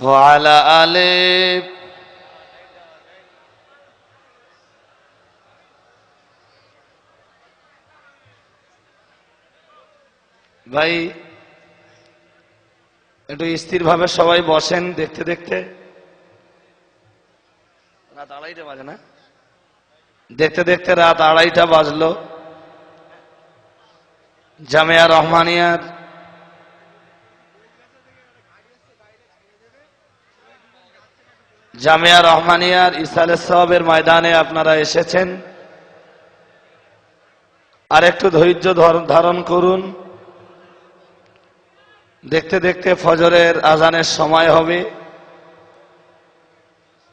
وعلى آله। ভাই একটু স্থিরভাবে সবাই বসেন। দেখতে দেখতে রাত 2:30 বাজে না? দেখতে দেখতে রাত 2:30 বাজলো। জামিয়া রহমানিয়ার ইসালে সওয়াবের ময়দানে আপনারা এসেছেন। আর একটু ধৈর্য ধারণ করুন। দেখতে দেখতে ফজরের আজানের সময় হবে,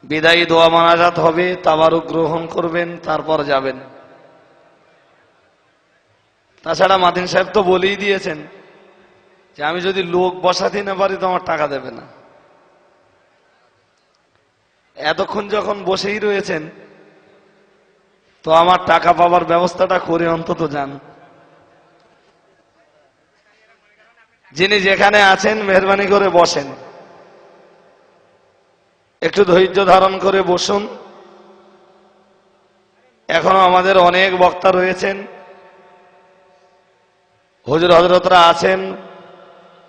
বিদায়ী দোয়া মোনাজাত হবে, তাবারুক গ্রহণ করবেন, তারপর যাবেন। তাছাড়া মাদিন সাহেব তো বলেই দিয়েছেন যে আমি যদি লোক বসাতে না পারি তো আমার টাকা দেবে না। এতক্ষণ যখন বসেই রয়েছেন তো আমার টাকা পাবার ব্যবস্থাটা করে অন্তত যান। যিনি যেখানে আছেন মেহরবানি করে বসেন, একটু ধৈর্য ধারণ করে বসুন। এখনো আমাদের অনেক বক্তা রয়েছেন, হুজুর হযরতরা আছেন,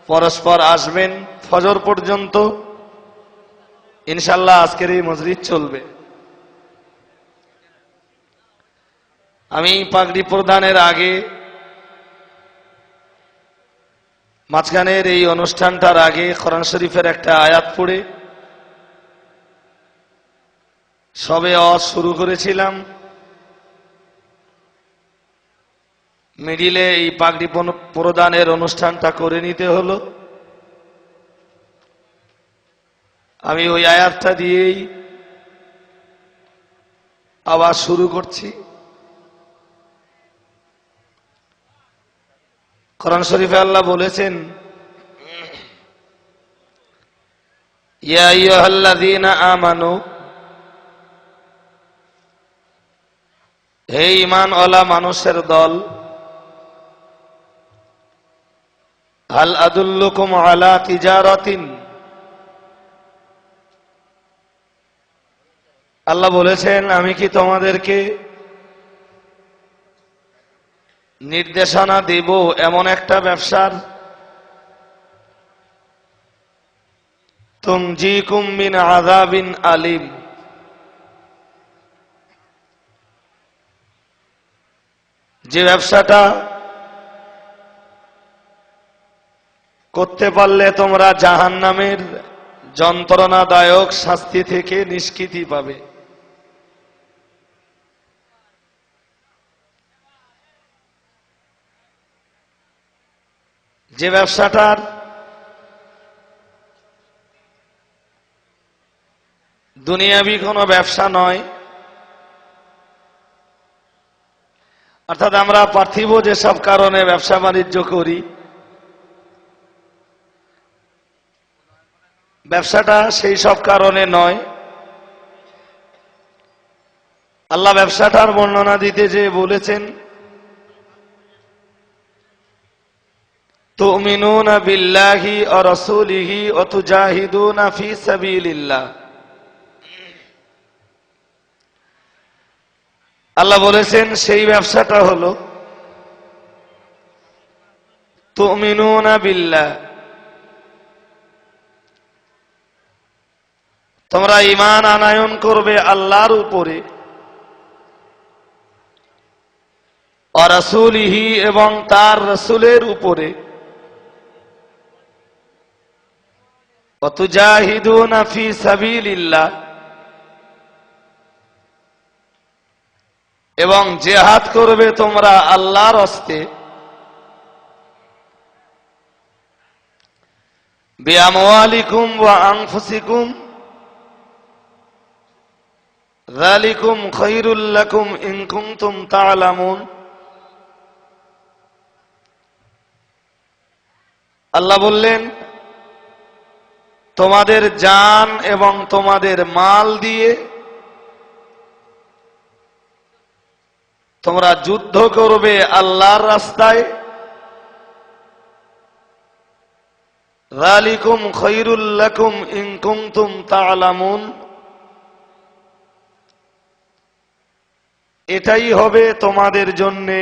পরস্পর আসবেন। ফজর পর্যন্ত ইনশাআল্লাহ আজকের এই মজলিস চলবে। আমি পাগড়ি প্রদানের আগে, মাঝখানের এই অনুষ্ঠানটার আগে কোরআন শরীফের একটা আয়াত পড়ে সবে ওয়াজ শুরু করেছিলাম। মিডিলে এই পাগড়ি প্রদানের অনুষ্ঠানটা করে নিতে হলো। আমি ওই আয়াতটা দিয়েই আবার শুরু করছি। কোরআন শরীফে আল্লাহ বলেছেন, ইয়া আইয়ুহাল্লাযীনা আমানু, হে ঈমানওয়ালা মানুষের দল, হাল আদুল্লুকুম আলা তিজারাতিন, আল্লাহ বলেছেন আমি কি তোমাদেরকে নির্দেশনা দেব এমন একটা ব্যবসার, তুনজিকুম মিন আযাবিন আলিম, যে ব্যবসাটা করতে পারলে তোমরা জাহান্নামের যন্ত্রণাদায়ক শাস্তি থেকে নিষ্কৃতি পাবে। যে ব্যবসাটার দুনিয়াবি কোনো ব্যবসা নয়, অর্থাৎ আমরা পার্থিব যেসব কারণে ব্যবসা বাণিজ্য করি, ব্যবসাটা সেই সব কারণে নয়। আল্লাহ ব্যবসাটার বর্ণনা দিতে যে বলেছেন, তুমিনুনা বিল্লাহি ওয়া রাসূলিহি ওয়া তুজাহিদুনা ফি সাবিলিল্লাহ। আল্লাহ বলেছেন সেই ব্যবসাটা হলো তুমিনুনা বিল্লাহ, তোমরা ঈমান আনয়ন করবে আল্লাহর উপরে, ওয়া রাসূলিহি এবং তার রাসূলের উপরে, ওয়া তুজাহিদুনা ফি সাবিলিল্লাহ, এবং জিহাদ করবে তোমরা আল্লাহর রাস্তে, বিআমওয়ালিকুম ওয়া আনফুসিকুম যালিকুম খায়রুল লাকুম ইন কুনতুম তা'লামুন। আল্লাহ বললেন তোমাদের জান এবং তোমাদের মাল দিয়ে তোমরা যুদ্ধ করবে আল্লাহর রাস্তায়, যালিকুম খায়রুল লাকুম ইন কুনতুম তা'লামুন, এটাই হবে তোমাদের জন্যে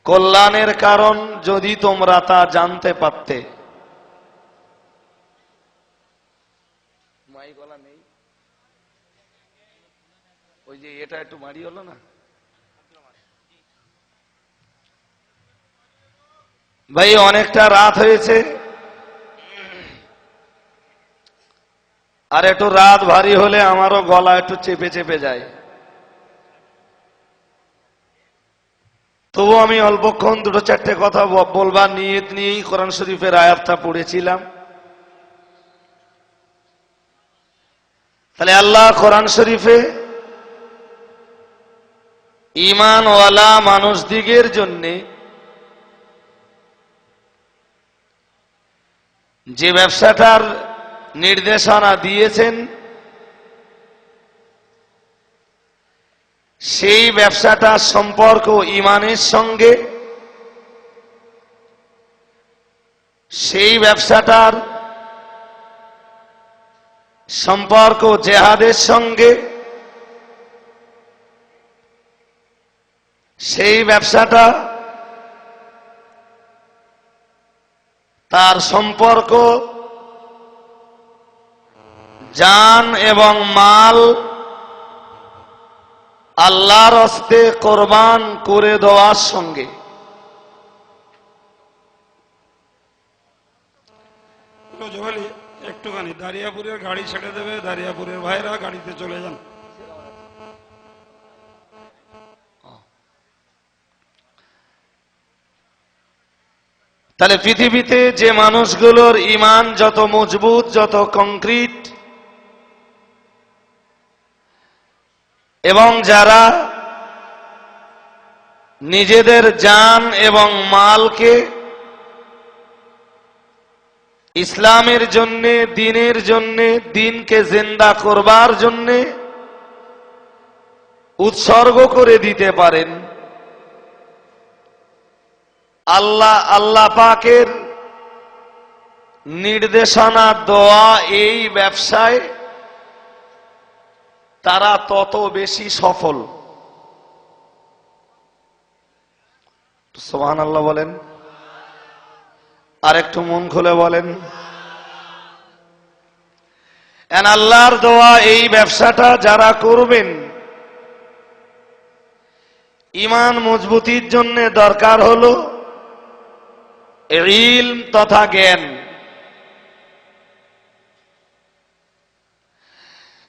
কল্যাণের কারণ যদি তোমরা তা জানতে পারতে। মাই গলা নেই, ওই যে এটা একটু মারি হলো না। ভাই অনেকটা রাত হয়েছে, আর একটু রাত ভারী হলে আমারও গলা একটু চেপে চেপে যায়। তবু আমি অল্পক্ষণ দুটো চারটে কথা বলবার নিয়ত নিয়েই কোরআন শরীফের আয়াতটা পড়েছিলাম। তাহলে আল্লাহ কোরআন শরীফে ঈমানওয়ালা মানুষদিগের জন্যে যে ব্যবসাটার নির্দেশনা দিয়েছেন, সেই ব্যবসাটার সম্পর্ক ঈমানের সঙ্গে, সেই ব্যবসাটার সম্পর্ক জেহাদের সঙ্গে, সেই ব্যবসাটা তার সম্পর্ক জান এবং মাল আল্লাহর হস্তে কোরবান করে দেওয়ার সঙ্গে। একটুখানি দারিয়াপুরের গাড়ি ছেড়ে দেবে, দারিয়াপুরের ভাইরা গাড়িতে চলে যান। তাহলে পৃথিবীতে যে মানুষগুলোর ঈমান যত মজবুত, যত কংক্রিট, এবং যারা নিজেদের জান এবং মালকে ইসলামের জন্যে, দ্বীনের জন্যে, দ্বীনকে জিন্দা করবার জন্যে উৎসর্গ করে দিতে পারেন, আল্লাহ পাকের নির্দেশনা দেওয়া এই ব্যবসায় তারা তত বেশি সফল। সুবহানাল্লাহ বলেন, আর একটু মন খুলে বলেন। আল্লাহর দেওয়া এই ব্যবসাটা যারা করবেন, ঈমান মজবুতির জন্য দরকার হলো ইলম তথা জ্ঞান।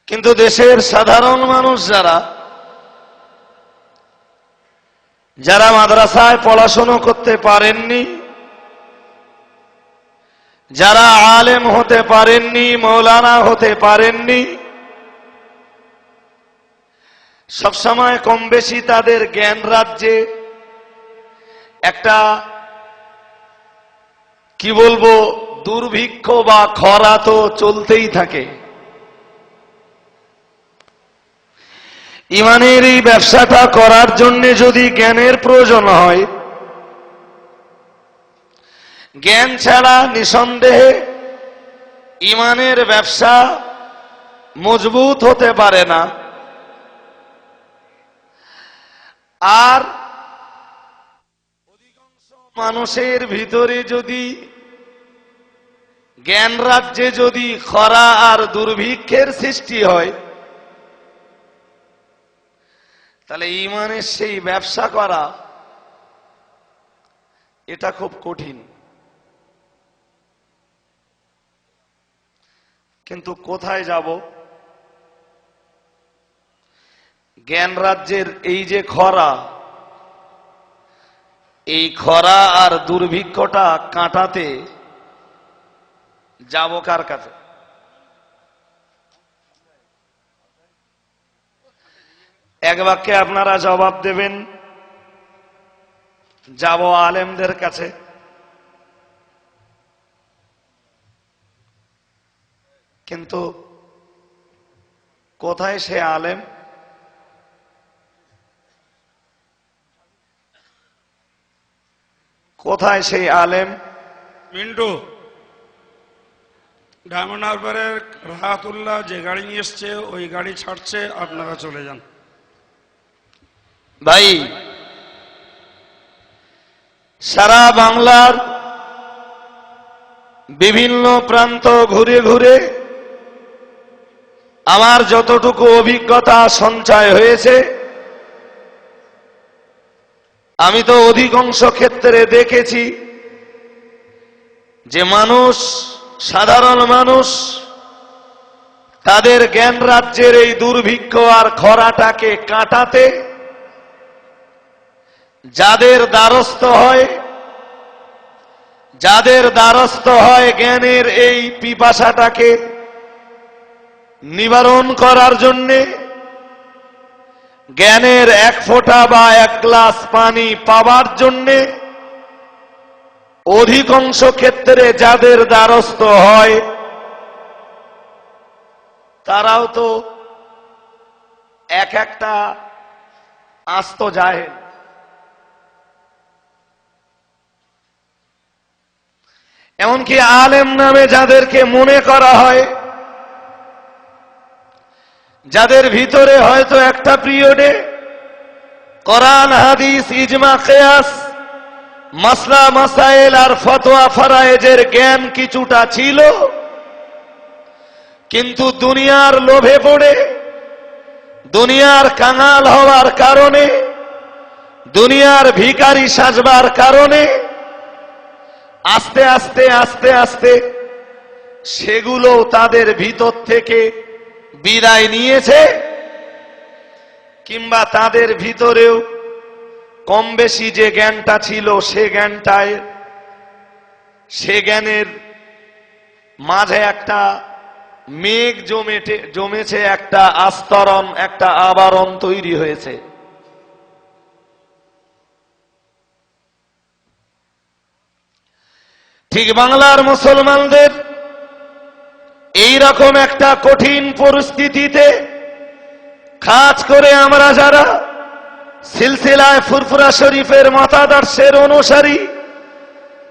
কিন্তু দেশের সাধারণ মানুষ যারা মাদ্রাসায় পড়াশোনা করতে পারেননি, যারা আলেম হতে পারেননি, মৌলানা হতে পারেননি, সবসময় কম বেশি তাদের জ্ঞান রাজ্যে একটা কি বলবো দুর্ভিক্ষ বা খরা তো চলতেই থাকে। ঈমানের এই ব্যবসাটা করার জন্য যদি জ্ঞানের প্রয়োজন হয়, জ্ঞান ছাড়া নিঃসন্দেহে ঈমানের ব্যবসা মজবুত হতে পারে না। আর অধিকাংশ মানুষের ভিতরে যদি জ্ঞান রাজ্যে যদি খরা আর দুর্ভিক্ষের সৃষ্টি হয়, তাহলে ঈমানের সেই ব্যবসা করা এটা খুব কঠিন। কিন্তু কোথায় যাব? জ্ঞান রাজ্যের এই যে খরা, এই খরা আর দুর্ভিক্ষটা কাটাতে যাব কার কাছে? এক বাক্যে আপনারা জবাব দেবেন, যাব আলেমদের কাছে। কিন্তু কোথায় সে আলেম? কোথায় সেই আলেম মিন্টু, ডায়মন্ড হারবারের রাহাতুল্লাহ যে গাড়ি নিয়ে এসছে ওই গাড়ি ছাড়ছে, আপনারা চলে যান। ভাই, সারা বাংলার বিভিন্ন প্রান্ত ঘুরে ঘুরে আমার যতটুকু অভিজ্ঞতা সঞ্চয় হয়েছে, আমি তো অধিকাংশ ক্ষেত্রে দেখেছি যে মানুষ, সাধারণ মানুষ তাদের জ্ঞান রাজ্যের এই দুর্ভিক্ষ আর খরাটাকে কাটাতে যাদের দ্বারস্থ হয় জ্ঞানের এই পিপাসাটাকে নিবারণ করার জন্যে, জ্ঞানের এক ফোঁটা বা এক গ্লাস পানি পাওয়ার জন্যে অধিকাংশ ক্ষেত্রে যাদের দ্বারস্থ হয় তারাও তো এক একটা আস্ত জাহেল। এমনকি আলেম নামে যাদেরকে মনে করা হয়, যাদের ভিতরে হয়তো একটা পিরিয়ডে কোরআন হাদিস ইজমা কিয়াস মাসলা মাসাইল আর ফতোয়া ফারায়েজের জ্ঞান কিছুটা ছিল, কিন্তু দুনিয়ার লোভে পড়ে, দুনিয়ার কাঙাল হওয়ার কারণে, দুনিয়ার ভিখারি সাজবার কারণে আস্তে আস্তে আস্তে আস্তে সেগুলো তাদের ভিতর থেকে বিদায় নিয়েছে, কিংবা তাদের ভিতরেও কম বেশি যে জ্ঞানটা ছিল সে জ্ঞানের মাঝে একটা মেঘ জমেছে, একটা আস্তরণ, একটা আবরণ তৈরি হয়েছে। ঠিক বাংলার মুসলমানদের এই রকম একটা কঠিন পরিস্থিতিতে খাস করে আমরা যারা সিলসিলায় ফুরফুরা শরীফের মতাদর্শের অনুসারী,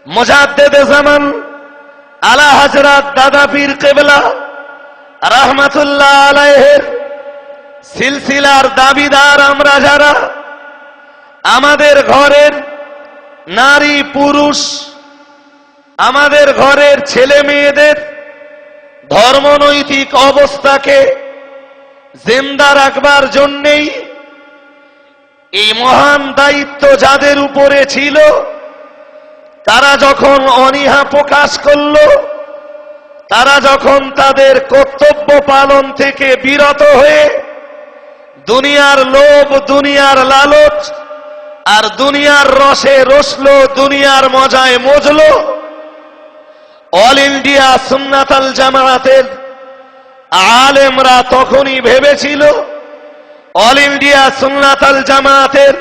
মুজাদ্দেদে জামান আলা হযরত দাদা পীর কিবলা রাহমাতুল্লাহ আলাইহির সিলসিলার দাবিদার আমরা যারা, আমাদের ঘরের নারী পুরুষ, আমাদের ঘরের ছেলে মেয়েদের ধর্মনৈতিক অবস্থাকে জিন্দা রাখবার জন্যেই এই মহান দায়িত্ব যাদের উপরে ছিল, তারা যখন অনীহা প্রকাশ করল, তারা যখন তাদের কর্তব্য পালন থেকে বিরত হয়ে দুনিয়ার লোভ, দুনিয়ার লালচ আর দুনিয়ার রসে রসল, দুনিয়ার মজায় মজল, অল ইন্ডিয়া সুন্নাতাল জামায়াতের আলেমরা তখনই ভেবেছিল, অল ইন্ডিয়া সুন্নাতাল জামায়াতের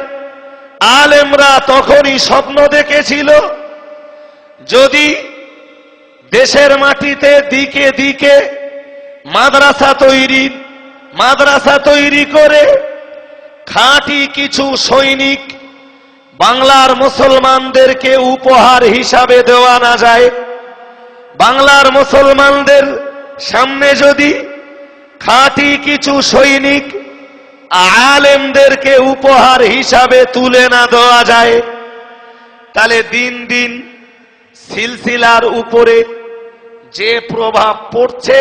আলেমরা তখনই স্বপ্ন দেখেছিল, যদি দেশের মাটিতে দিকে দিকে মাদ্রাসা তৈরি করে খাঁটি কিছু সৈনিক বাংলার মুসলমানদেরকে উপহার হিসাবে দেওয়া না যায়, বাংলার মুসলমানদের সামনে যদি খাঁটি কিছু সৈনিক আলেমদেরকে উপহার হিসাবে তুলে না দেওয়া যায়, তাহলে দিন দিন সিলসিলার উপরে যে প্রভাব পড়ছে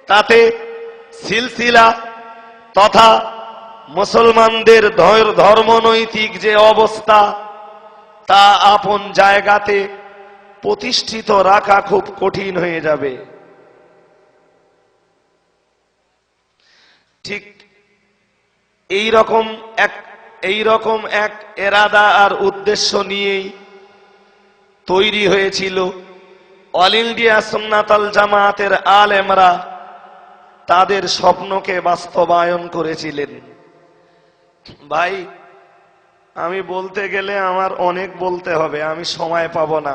তাতে সিলসিলা তথা মুসলমানদের ধর্মনৈতিক যে অবস্থা তা আপন জায়গাতে প্রতিষ্ঠিত রাখা খুব কঠিন হয়ে যাবে। ঠিক এইরকম এক এরাদা আর উদ্দেশ্য নিয়েই তৈরি হয়েছিল অল ইন্ডিয়া সুন্নাতাল জামায়াতের আলেমরা তাদের স্বপ্নকে বাস্তবায়ন করেছিলেন। ভাই, আমি বলতে গেলে আমার অনেক বলতে হবে, আমি সময় পাবো না।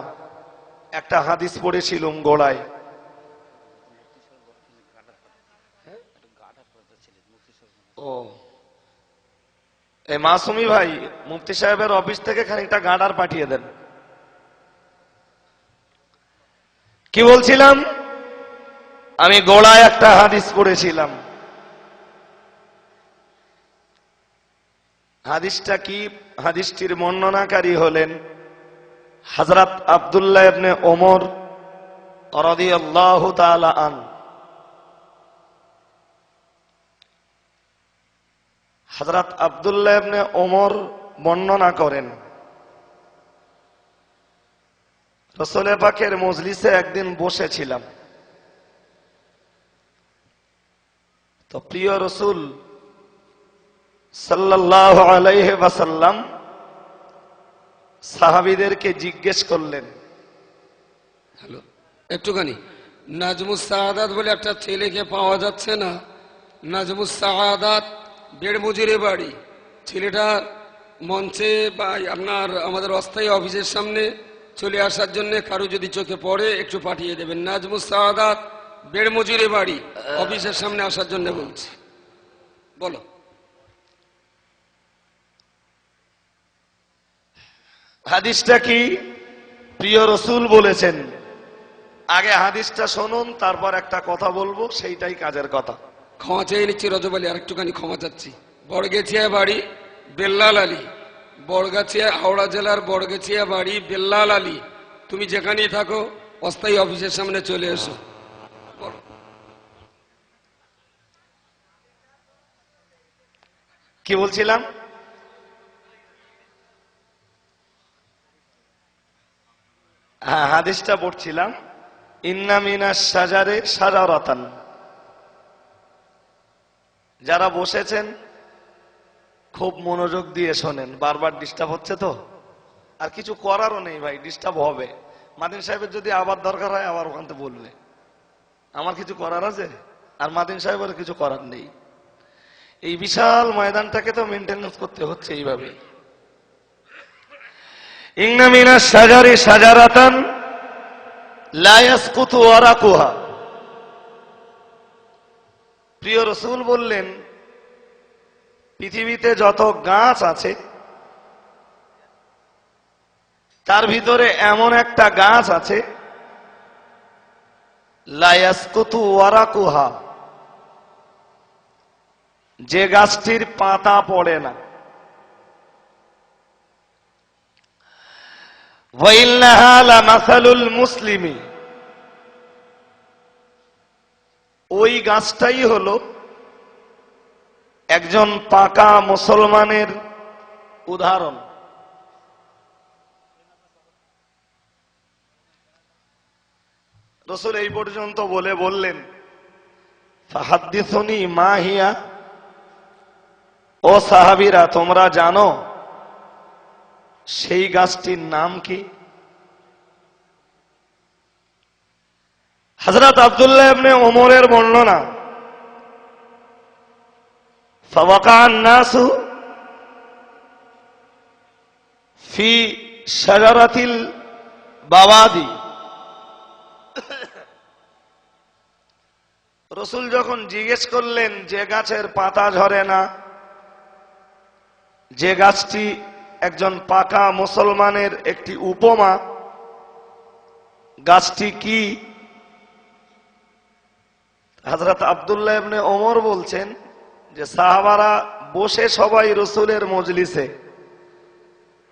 একটা হাদিস পড়েছিলাম গোড়ায়, এই মাসুমি ভাই মুফতি সাহেবের অফিস থেকে খানিকটা গার্ডার পাঠিয়ে দেন। কি বলছিলাম? আমি গোড়ায় একটা হাদিস পড়েছিলাম। হাদিসটা কি? হাদিসটির বর্ণনাকারী হলেন হযরত আব্দুল্লাহ ইবনে ওমর রাদিয়াল্লাহু তাআলা আন। হযরত আব্দুল্লাহ ইবনে ওমর বর্ণনা করেন, রাসূল পাকের মজলিসে একদিন বসেছিলাম, তো প্রিয় রাসূল সাল্লাল্লাহু আলাইহি ওয়াসাল্লাম সাহাবীদেরকে জিজ্ঞেস করলেন, হ্যালো, একটুখানি নাজমুস সাআদাত বলে একটা ছেলেকে পাওয়া যাচ্ছে না। নাজমুস সাআদাত বেড়মজুরে বাড়ি। ছেলেটা মঞ্চে বা আপনার আমাদের অস্থায়ী অফিসের সামনে চলে আসার জন্য কারো যদি চোখে পড়ে একটু পাঠিয়ে দেবেন। নাজমুস সাআদাত বেড়মজুরে বাড়ি, অফিসের সামনে আসার জন্য বলছি। বলো। হাদিসটা কি? প্রিয় রাসূল বলেছেন, আগে হাদিসটা শুনুন, তারপর একটা কথা বলবো, সেইটাই কাজের কথা। ক্ষমা চেয়ে নিচ্ছি রজব আলী, আর একটুখানি ক্ষমা চাচ্ছি। বড়গেছিয়া বাড়ি বেল্লাল আলী, বড়গাছিয়া হাওড়া জেলার বড়গেছিয়া বাড়ি বেল্লাল আলী। তুমি যেখানেই থাকো অস্থায়ী অফিসের সামনে চলে এসো। কি বলছিলাম? হ্যাঁ, হাদিসটা পড়ছিলাম, ইন্না মিনাশ শাজারে শাজারাতান। যারা বসেছেন খুব মনোযোগ দিয়ে শোনেন, বারবার ডিস্টার্ব হচ্ছে তো, আর কিছু করারও নেই ভাই, ডিস্টার্ব হবে। মাদিন সাহেবের যদি আবার দরকার হয় আবার ওখান থেকে বলবে, আমার কিছু করার আছে, আর মাদিন সাহেবের কিছু করার নেই। এই বিশাল ময়দানটাকে তো মেনটেন্যান্স করতে হচ্ছে এইভাবে। ইন্না মিনাশ শাজারি শাজারাতান লা ইয়াসকুতু ওয়ারাকুহা। প্রিয় রাসূল বললেন, পৃথিবীতে যত গাছ আছে তার ভিতরে এমন একটা গাছ আছে, লা ইয়াসকুতু ওয়ারাকুহা, যে গাছটির পাতা পড়ে না। ওয়া ইন্নাহা লামাসালুল মুসলিমি, ওই গাছটাই হলো একজন পাকা মুসলমানের উদাহরণ। রাসূল এই পর্যন্ত বলে বললেন, ফাহাদ্দিসুনি মা হিয়া, ও সাহাবীরা তোমরা জানো সেই গাছটির নাম কি? হযরত আব্দুল্লাহ ইবনে ওমরের বর্ণনা, ফাওয়াকা'আন নাসু ফি শাজারাতিল বাওয়াদি। রাসূল যখন জিজ্ঞেস করলেন যে গাছের পাতা ঝরে না, যে গাছটি একজন পাকা মুসলমানের একটি উপমা, গাছটি কি? হযরত আব্দুল্লাহ ইবনে ওমর বলছেন যে সাহাবারা বসে সবাই রাসূলের মজলিসে,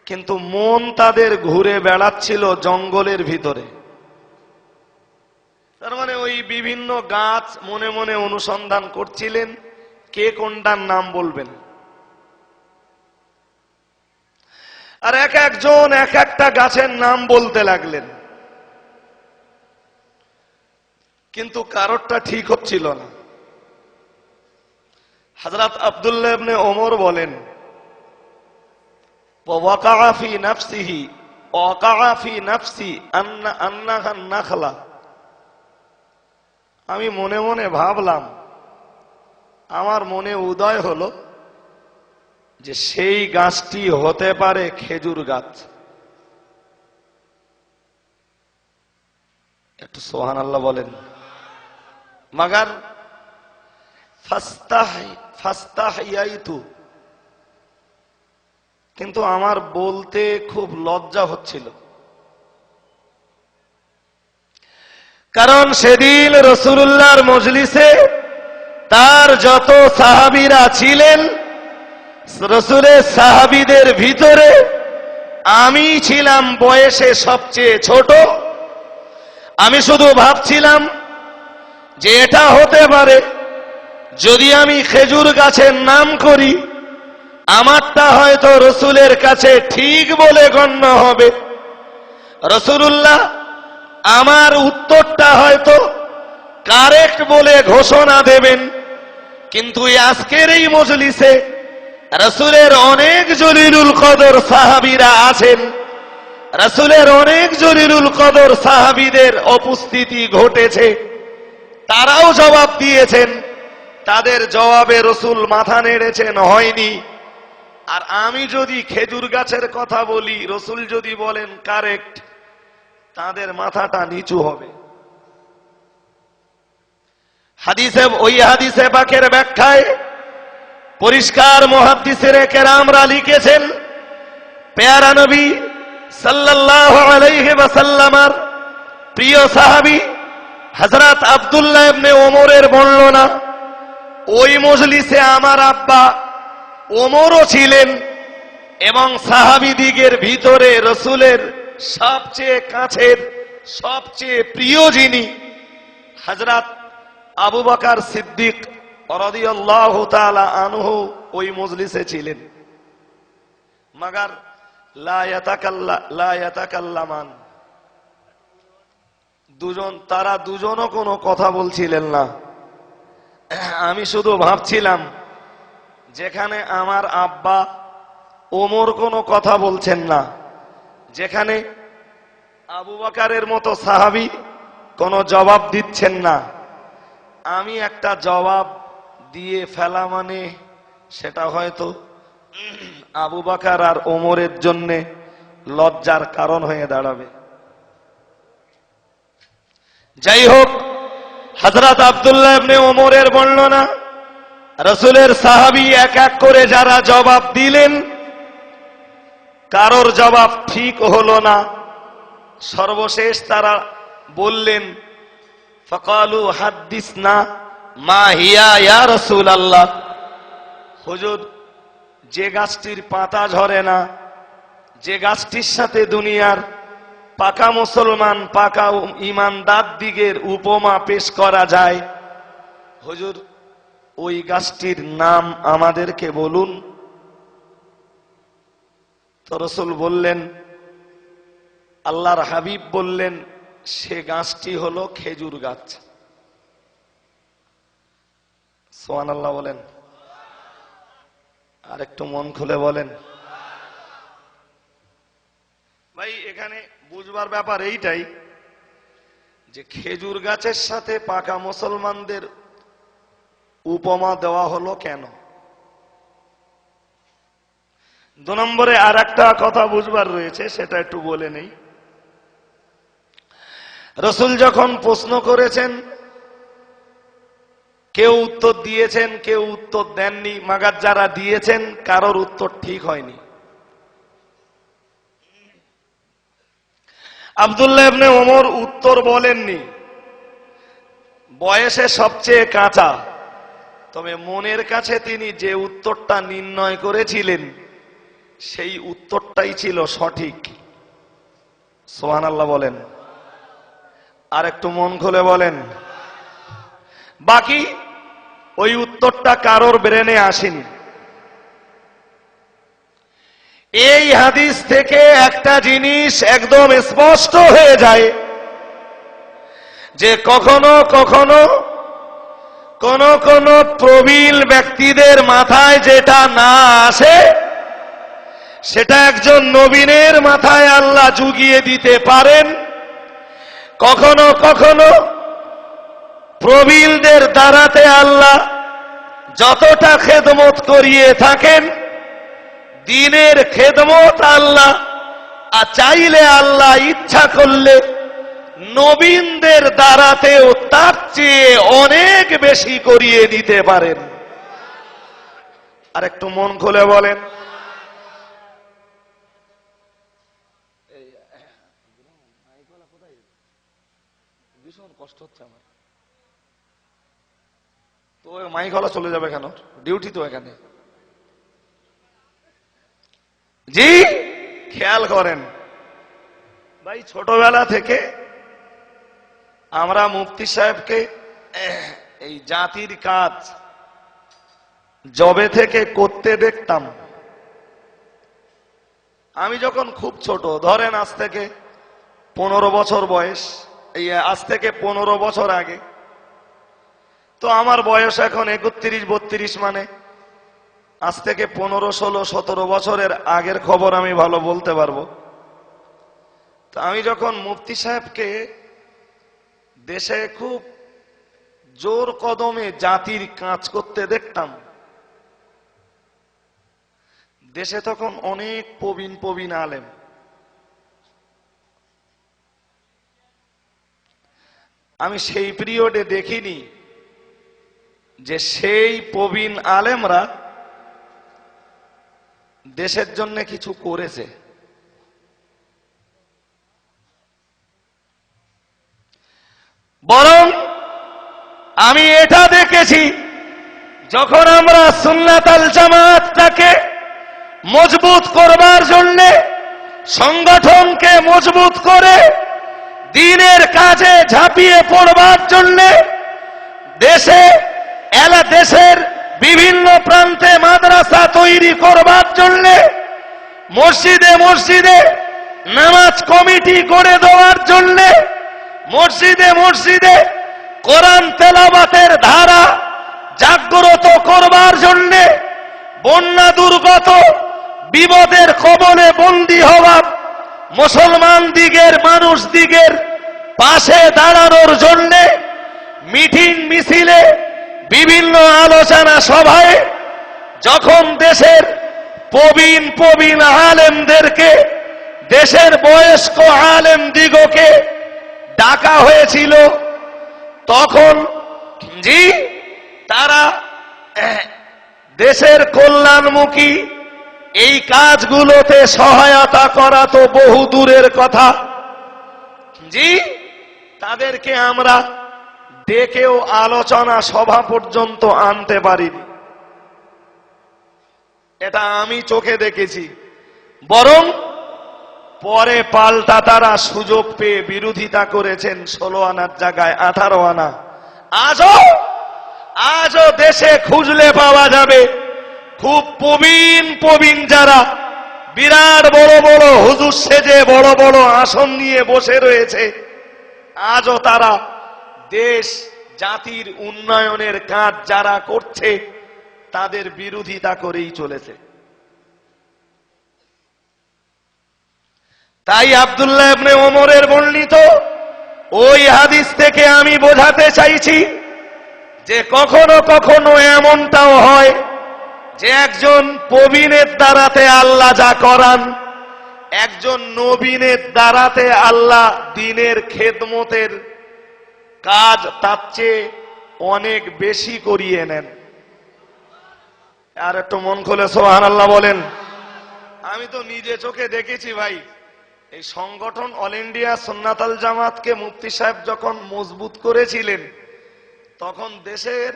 কিন্তু মন তাদের ঘুরে বেড়াচ্ছিল জঙ্গলের ভিতরে। তার মানে ওই বিভিন্ন গাছ মনে মনে অনুসন্ধান করছিলেন, কে কোনটার নাম বলবেন। আর এক একজন এক একটা গাছের নাম বলতে লাগলেন, কিন্তু কারোরটা ঠিক হচ্ছিল না। হযরত আব্দুল্লাহ ইবনে ওমর বলেন, ওয়াকাআ ফি নাফসিহি ওয়াকাআ ফি নাফসি আন্নাহা নাখলা। আমি মনে মনে ভাবলাম, আমার মনে উদয় হলো যে সেই গাছটি হতে পারে খেজুর গাছ। একটু সুবহানাল্লাহ বলেন। মাগার ফাস্তাহিয়াইতু, কিন্তু আমার বলতে খুব লজ্জা হচ্ছিল। কারণ সেদিন রাসূলুল্লাহর মজলিসে তার যত সাহাবীরা ছিলেন, রাসূলের সাহাবীদের ভিতরে আমি ছিলাম বয়সে সবচেয়ে ছোট। আমি শুধু ভাবছিলাম যে এটা হতে পারে যদি আমি খেজুর গাছের নাম করি, আমারটা হয়তো রাসূলের কাছে ঠিক বলে গণ্য হবে। রাসূলুল্লাহ আমার উত্তরটা হয়তো কারেক্ট বলে ঘোষণা দেবেন। কিন্তু আজকের এই মজলিসে রাসূলের অনেক জলিলুল কদর সাহাবীরা আছেন, রাসূলের অনেক জলিলুল কদর সাহাবীদের উপস্থিতি ঘটেছে, তারাও জবাব দিয়েছেন। তাদের জবাবে রাসূল মাথা নেড়েছেন, হয়নি। আর আমি যদি খেজুর গাছের কথা বলি, রাসূল যদি বলেন কারেক্ট, তাদের মাথাটা নিচু হবে। হাদিসে, ওই হাদিসে পাকের ব্যাখ্যায় পরিষ্কার মুহাদ্দিসিনে কেরামরা লিখেছেন, পেয়ারা নবী সাল্লাল্লাহু আলাইহি ওয়াসাল্লামের প্রিয় সাহাবী হযরত আব্দুল্লাহ ইবনে ওমরের বর্ণনা, ওই মজলিসে আমার আব্বা ওমরও ছিলেন এবং সাহাবীদিগের ভিতরে রাসূলের সবচেয়ে কাছের, সবচেয়ে প্রিয় যিনি হযরত আবু বকর সিদ্দিক রাদিয়াল্লাহু তাআলা আনহু ওই মজলিসে ছিলেন। মাগার লা ইয়াতাকাল্লামান, তারা দুজনও কোনো কথা বলছিলেন না। আমি শুধু ভাবছিলাম, যেখানে আমার আব্বা ওমর কোনো কথা বলছেন না, যেখানে আবু বকরের মতো সাহাবী কোনো জবাব দিচ্ছেন না, আমি একটা জবাব দিয়ে ফেলা মানে সেটা হয়তো আবু বকর আর ওমরের জন্য লজ্জার কারণ হয়ে দাঁড়াবে। যাই হোক, হযরত আব্দুল্লাহ ইবনে ওমরের বর্ণনা, রাসূলের সাহাবী এক এক করে যারা জবাব দিলেন, কারোর জবাব ঠিক হলো না। সর্বশেষ তারা বললেন, ফাকালু হাদ্দিসনা মা হিয়া ইয়া রাসূলুল্লাহ, হুজুর, যে গাছটির পাতা ঝরে না, যে গাছটির সাথে দুনিয়ার পাকা মুসলমান, পাকা ঈমানদার দিগের উপমা পেশ করা যায়, হুজুর ওই গাছটির নাম আমাদেরকে বলুন। তো রাসূল বললেন, আল্লাহর হাবিব বললেন, সে গাছটি হলো খেজুর গাছ। সুবহানাল্লাহ বলেন, আর একটু মন খুলে বলেন। ভাই, এখানে বুঝবার ব্যাপার এইটাই যে খেজুর গাছের সাথে পাকা মুসলমানদের উপমা দেওয়া হলো কেন। 2 নম্বরে আর একটা কথা বুঝবার রয়েছে, সেটা একটু বলে নেই। রাসূল যখন প্রশ্ন করেছেন, কেউ উত্তর দিয়েছেন, কেউ উত্তর দেননি, মাগার যারা দিয়েছেন কারোর উত্তর ঠিক হয়নি। আব্দুল্লাহ ইবনে ওমর উত্তর বলেননি, বয়সে সবচেয়ে কাঁচা, তবে মনের কাছে তিনি যে উত্তরটা নির্ণয় করেছিলেন সেই উত্তরটাই ছিল সঠিক। সুবহানাল্লাহ বলেন, আর একটু মন খুলে বলেন। বাকি ওই উত্তরটা কারোর ব্রেনে আসেনি। এই হাদিস থেকে একটা জিনিস একদম স্পষ্ট হয়ে যায় যে কখনো কখনো কোন কোন প্রবীণ ব্যক্তিদের মাথায় যেটা না আসে, সেটা একজন নবীনের মাথায় আল্লাহ জুগিয়ে দিতে পারেন। কখনো কখনো প্রবীণদের দ্বারাতে আল্লাহ যতটা খেদমত করিয়ে থাকেন, দ্বীনের খেদমত আল্লাহ চাইলে, আল্লাহ ইচ্ছা করলে নবীনদের দ্বারাতেও তার চেয়ে অনেক বেশি করিয়ে দিতে পারেন। আর একটু মন খুলে বলেন। ভীষণ কষ্ট কষ্ট হচ্ছে আমার। তো মাইক হলা চলে যাবে কেন? ডিউটি তো এখানে। জি খেয়াল করেন ভাই, ছোটবেলা থেকে আমরা মুফতি সাহেবকে এই জাতির কাজ জবে থেকে করতে দেখতাম। আমি যখন খুব ছোট, ধরেন আজ থেকে 15 বছর বয়স, এই আজ থেকে 15 বছর আগে, তো আমার বয়স এখন 31-32, মানে আজ থেকে 15, 16, 17 বছরের আগের খবর আমি ভালো বলতে পারবো। তো আমি যখন মুফতি সাহেবকে দেশে খুব জোর কদমে জাতির কাজ করতে দেখতাম, দেশে তখন অনেক প্রবীণ আলেম, আমি সেই পিরিয়ডে দেখিনি যে সেই প্রবীণ আলেমরা দেশের জন্য কিছু করেছে। বরং আমি এটা দেখেছি, যখন আমরা সুন্নাত আল জামাতটাকে মজবুত করবার জন্য, সংগঠনকে মজবুত করে দ্বীনের কাজে ঝাঁপিয়ে পড়বার জন্য দেশের বিভিন্ন প্রান্তে মাদ্রাসা তৈরি করবার জন্য, মসজিদে মসজিদে নামাজ কমিটি করে দেওয়ার জন্য, মসজিদে মসজিদে কোরআন তেলাওয়াতের ধারা জাগ্রত করবার জন্য, বন্যা দুর্গত বিপদের কবলে বন্দী হওয়া মুসলমান দিগের মানুষ দিগের পাশে দাঁড়ানোর জন্য, মিটিং মিছিলে বিভিন্ন আলোচনা সভায় যখন দেশের প্রবীণ আলেমদেরকে, দেশের বয়স্ক আলেম দিগকে ডাকা হয়েছিল, তখন জি তারা দেশের কল্যাণমুখী এই কাজগুলোতে সহায়তা করা তো বহু দূরের কথা, জি তাদেরকে আমরা ডেকেও আলোচনা সভা পর্যন্ত আনতে পারিনি। এটা আমি চোখে দেখেছি। বরং পরে পাল্টা তারা সুযোগ পেয়ে বিরোধিতা করেছেন 16 আনার জায়গায় 18 আনা। আজও দেশে খুঁজলে পাওয়া যাবে খুব প্রবীণ যারা বিরাট বড় বড় হুজুর সেজে বড় বড় আসন নিয়ে বসে রয়েছে, আজও তারা দেশ জাতির উন্নয়নের কাজ যারা করছে তাদের বিরোধিতা করেই চলেছে। তাই আব্দুল্লাহ ইবনে ওমরের বর্ণিত ওই হাদিস থেকে আমি বোঝাতে চাইছি যে কখনো কখনো এমনটাও হয় যে একজন প্রবীণের দ্বারাতে আল্লাহ যা করান, একজন নবীনের দ্বারাতে আল্লাহ দ্বীনের খেদমতের কাজ তার চেয়ে অনেক বেশি করিয়ে নেন। আর একটু মন খুলে সুবহানাল্লাহ বলেন। আমি তো নিজে চোখে দেখেছি ভাই, এই সংগঠন অল ইন্ডিয়া সুন্নাত আল জামাতকে মুফতি সাহেব যখন মজবুত করেছিলেন, তখন দেশের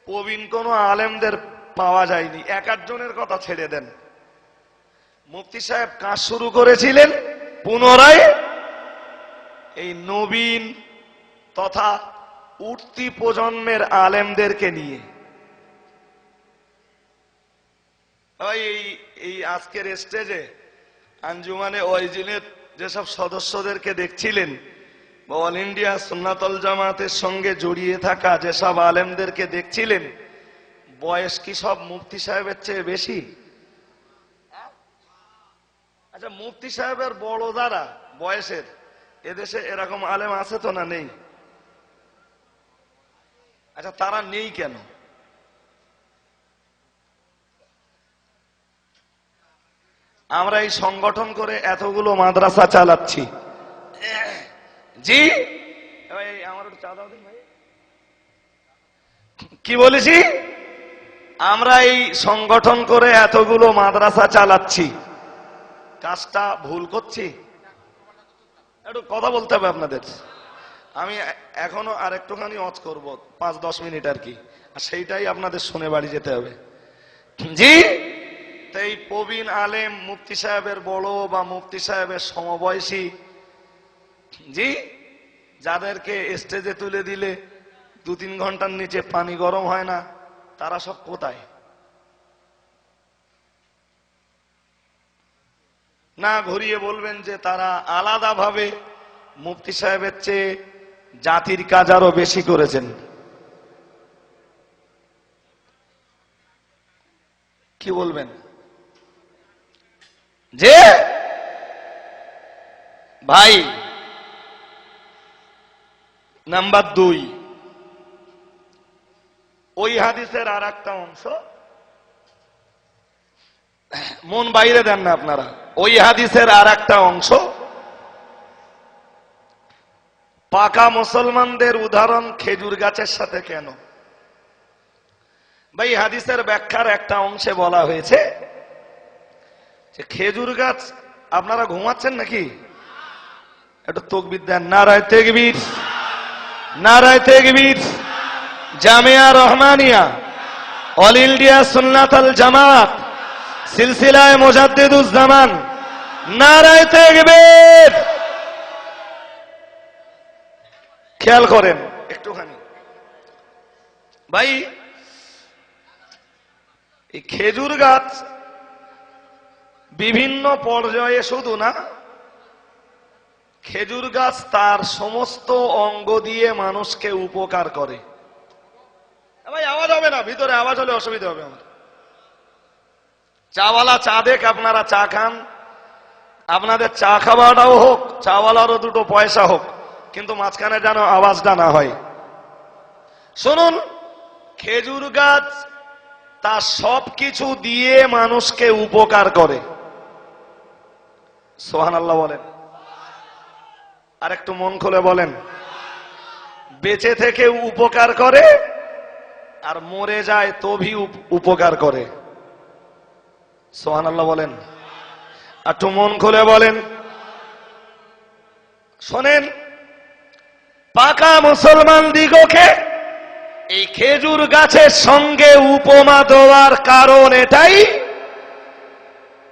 প্রবীণ কোন আলেমদের পাওয়া যায়নি। এক আধজনের কথা ছেড়ে দেন, মুফতি সাহেব কাজ শুরু করেছিলেন পুনরায় এই নবীন তথা উঠতি প্রজন্মের আলেমদেরকে নিয়ে। এই আজকের স্টেজে আঞ্জুমানে ওয়াইজিনের যেসব সদস্যদেরকে দেখছিলেন, বা অল ইন্ডিয়া সুন্নাত আল জামাতের সঙ্গে জড়িয়ে থাকা যেসব আলেমদেরকে দেখছিলেন, বয়স কি সব মুফতি সাহেবের চেয়ে বেশি? আচ্ছা, মুফতি সাহেবের বড় যারা বয়সের, এদেশে এরকম আলেম আছে তো না নেই? আচ্ছা, তারা নেই কেন? আমরা এই সংগঠন করে এতগুলো মাদ্রাসা চালাচ্ছি, জি আমার চা দাও দিন ভাই। কি বলেছি? আমরা এই সংগঠন করে এতগুলো মাদ্রাসা চালাচ্ছি, কাজটা ভুল করছি? একটু কথা বলতে হবে আপনাদের। আমি এখনো আর একটুখানি ওয়াজ করব 5-10 মিনিট আর কি, আর সেইটাই আপনাদের শুনে বাড়ি যেতে হবে। জি, তো এই প্রবীণ আলেম মুফতি সাহেবের বড় বা মুফতি সাহেবের সমবয়সী, জি, যাদেরকে স্টেজে তুলে দিলে 2-3 ঘন্টার নিচে পানি গরম হয় না, তারা সব কোথায়? না ঘুরিয়ে বলবেন যে তারা আলাদাভাবে মুফতি সাহেবের চেয়ে জাতির কাজ আরো বেশি করেছেন। কি বলবেন? যে ভাই, নাম্বার 2, ওই হাদিসের আর একটা অংশ, মন বাইরে দেন না আপনারা, ওই হাদিসের আর একটা অংশ, পাকা মুসলমানদের উদাহরণ খেজুর গাছের সাথে কেন? ভাই হাদিসের ব্যাখ্যার একটা অংশে বলা হয়েছে যে খেজুর গাছ, আপনারা ঘুমাচ্ছেন নাকি? একটু তাকবীর দেন। নারায়ে তাকবীর, নারায়ে তাকবীর। জামিয়া রহমানিয়া অল ইন্ডিয়া সুন্নাত আল জামাত সিলসিলায়ে মুজাদ্দিদুজ জামান, নারায়ে তাকবীর। খেয়াল করেন একটুখানি ভাই, এই খেজুর গাছ বিভিন্ন পর্যায়ে, শুধু না, খেজুর গাছ তার সমস্ত অঙ্গ দিয়ে মানুষকে উপকার করে। ভাই আওয়াজ হবে না, ভিতরে আওয়াজ হলে অসুবিধা হবে আমার। চাওয়ালা চা দেখ, আপনারা চা খান, আপনাদের চা খাওয়াটাও হোক, চাওয়ালারও 2 পয়সা হোক, কিন্তু মাঝখানে যেন আওয়াজটা না হয়। শুনুন, খেজুর গাছ তার সবকিছু দিয়ে মানুষকে উপকার করে। সুবহানাল্লাহ বলেন, আর একটু মন খুলে বলেন। বেঁচে থেকে উপকার করে, আর মরে যায় তবে উপকার করে। সুবহানাল্লাহ বলেন, একটু মন খুলে বলেন। শোনেন, পাকা মুসলমান দিগকে এই খেজুর গাছের সঙ্গে উপমা দেওয়ার কারণ এটাই,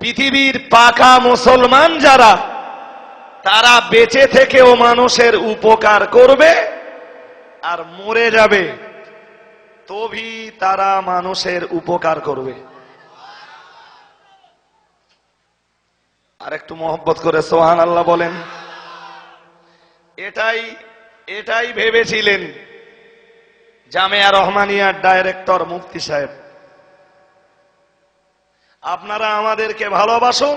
পৃথিবীর পাকা মুসলমান যারা, তারা বেঁচে থেকেও মানুষের উপকার করবে, আর মরে যাবে তবে তারা মানুষের উপকার করবে। আর একটু মহব্বত করে সুবহানাল্লাহ বলেন। এটাই ভেবেছিলেন জামিয়া রহমানিয়ার ডাইরেক্টর মুফতি সাহেব। আপনারা আমাদেরকে ভালোবাসুন,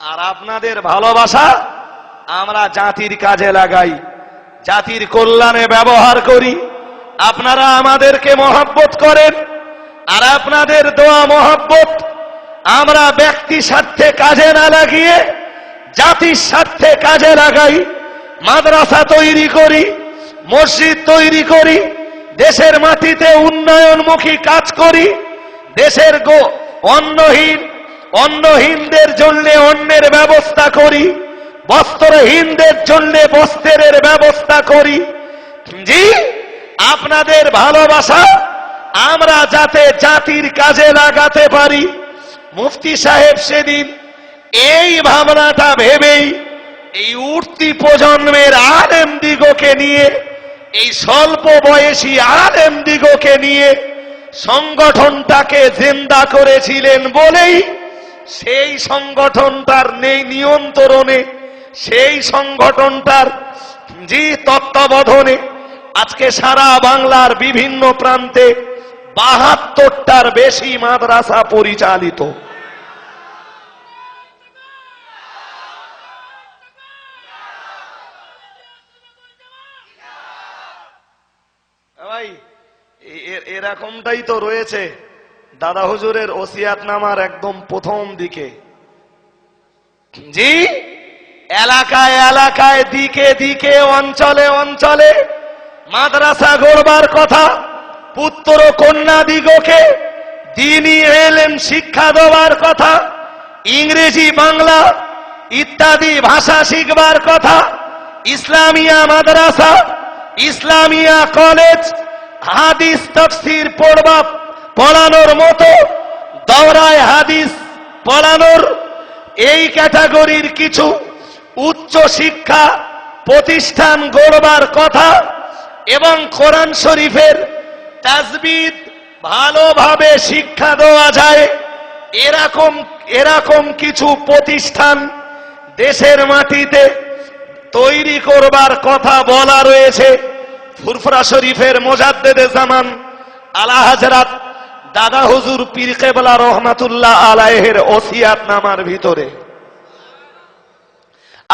আর আপনাদের ভালোবাসা আমরা জাতির কাজে লাগাই, জাতির কল্যাণে ব্যবহার করি। আপনারা আমাদেরকে মহব্বত করেন, আর আপনাদের দোয়া মহব্বত আমরা ব্যক্তি স্বার্থে কাজে না লাগিয়ে জাতির স্বার্থে কাজে লাগাই। মাদ্রাসা তৈরি করি, মসজিদ তৈরি করি, দেশের মাটিতে উন্নয়নমুখী কাজ করি, দেশের অন্নহীনদের জন্য অন্নের ব্যবস্থা করি, বস্ত্রহীনদের জন্য বস্ত্রের ব্যবস্থা করি। জি, আপনাদের ভালোবাসা আমরা যাতে জাতির কাজে লাগাতে পারি। মুফতি সাহেব সেদিন এই ভাবনাটা ভেবেই এই উঠতি প্রজন্মের আলেম দিগকে নিয়ে, এই স্বল্প বয়সী আলেম দিগকে নিয়ে সংগঠনটাকে জিন্দা করেছিলেন বলেই সেই সংগঠনটার নেই নিয়ন্ত্রণে, সেই সংগঠনটার তত্ত্বাবধানে আজকে সারা বাংলার বিভিন্ন প্রান্তে ৭২টার বেশি মাদ্রাসা পরিচালিত। ভাই এরকমটাই তো রয়েছে দাদা হুজুরের ওসিয়াতনামার একদম প্রথম দিকে। জি, এলাকায় এলাকায়, দিকে দিকে, অঞ্চলে অঞ্চলে মাদ্রাসা গড়বার কথা, পুত্র কন্যা দিগকে দ্বীনি ইলম শিক্ষা দেওয়ার কথা, ইংরেজি বাংলা ইত্যাদি ভাষা শিখবার কথা, ইসলামিয়া মাদ্রাসা, ইসলামিয়া কলেজ, হাদিস তাফসীর পড়ানোর মতো, দওরায় হাদিস পড়ানোর এই ক্যাটাগরির কিছু উচ্চ শিক্ষা প্রতিষ্ঠান গড়বার কথা এবং কোরআন শরীফের তাজবিদ ভালোভাবে শিক্ষা দেওয়া যায় এরকম কিছু প্রতিষ্ঠান দেশের মাটিতে তৈরি করবার কথা বলা রয়েছে। ফুরফুরা শরীফের মুজাদ্দেদে জামান আলা হযরত দাদা হুজুর পীর কেবলা রহমাতুল্লাহ আলাইহির ওসিয়াত নামার ভিতরে।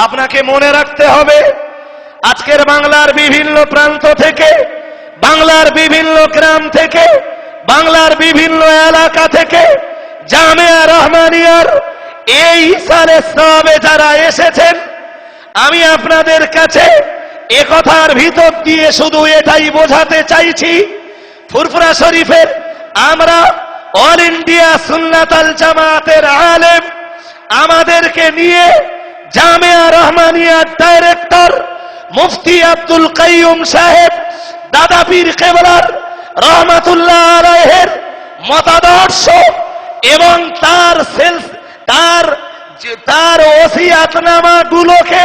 আপনাকে মনে রাখতে হবে, আজকের বাংলার বিভিন্ন প্রান্ত থেকে, বাংলার বিভিন্ন গ্রাম থেকে, বাংলার বিভিন্ন এলাকা থেকে জামিয়া রহমানিয়ার এই ইসালে সওয়াবে যারা এসেছেন, আমি আপনাদের কাছে একথার ভিতর দিয়ে শুধু এটাই বোঝাতে চাইছি, ফুরফুরা শরীফের আমরা অল ইন্ডিয়া সুন্নাতাল জামাতের আলেম, আমাদেরকে নিয়ে জামিয়া রহমানিয়ার ডাইরেক্টর মুফতি আব্দুল কাইয়ুম সাহেব দাদা পীর কেবলার রহমাতুল্লাহ আলাইহির মতাদর্শ এবং তার ওসিয়াতনামাগুলোকে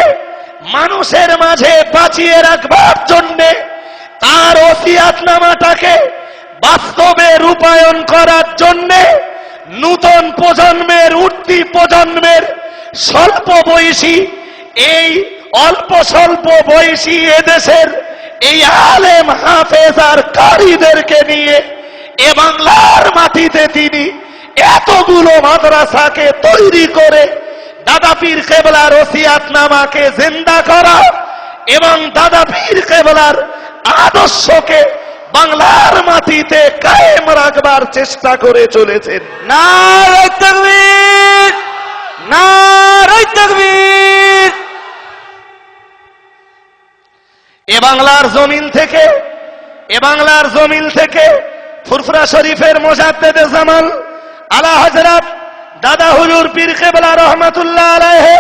মানুষের মাঝে বাঁচিয়ে রাখবার জন্য, তার ওসিয়াতনামাটাকে বাস্তবে রূপায়ণ করার জন্য নূতন প্রজন্মের, উঠতি প্রজন্মের স্বল্প বয়সী, এই অল্প স্বল্প বয়সী এদেশের এই আলেম হাফেজ আর কারীদেরকে নিয়ে এ বাংলার মাটিতে তিনি এতগুলো মাদ্রাসাকে তৈরি করে দাদা পীর কেবলার ওসিয়াতনামাকে জিন্দা করা এবং দাদা পীর কেবলার আদর্শকে বাংলার মাটিতে কায়েম রাখবার চেষ্টা করে চলেছেন। নারে তাকবীর, নারে তাকবীর। এ বাংলার জমিন থেকে ফুরফুরা শরীফের মুজাদ্দেদে জামান আলা হযরত দাদা হুজুর পীর কেবলা রহমাতুল্লাহ আলাইহি